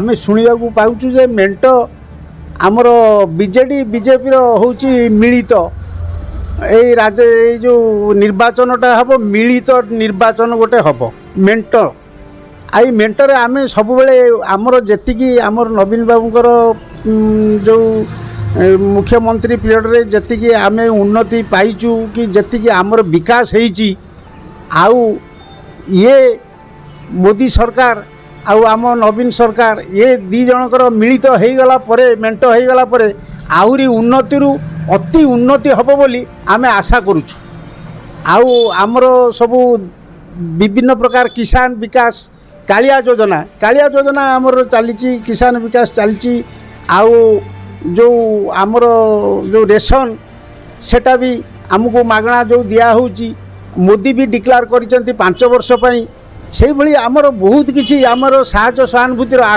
आम शुणा पाचु जे मेंट आमर बीजेडी बीजेपी हूँ मिलित यही राज्य जो निर्वाचनटा हम मिलित निर्वाचन गोटे हम मेंट आई मेंटरे आम सब आमर जी आमर नवीन बाबूर जो मुख्यमंत्री पीरियड रे जी आम उन्नति पाइचु कि जी आमर विकास होइची आउ ये मोदी सरकार आउ आम नवीन सरकार ये दी जनकर मिलित हो गला परे मेंट हो गला परे आहुरी उन्नति रु अति उन्नति हबो बोली आमे आशा करूछु। आउ आमर सबु विभिन्न प्रकार किसान विकास कालिया योजना आमर चली किसान विकास चली आउ जो आमर जो रेशन सेटा भी आमको मागणा जो दिया होची मोदी भी डिक्लेयर करिसेंती 5 वर्ष पई से भली आमर बहुत किछि आमर साहाय्य सहानुभूतिर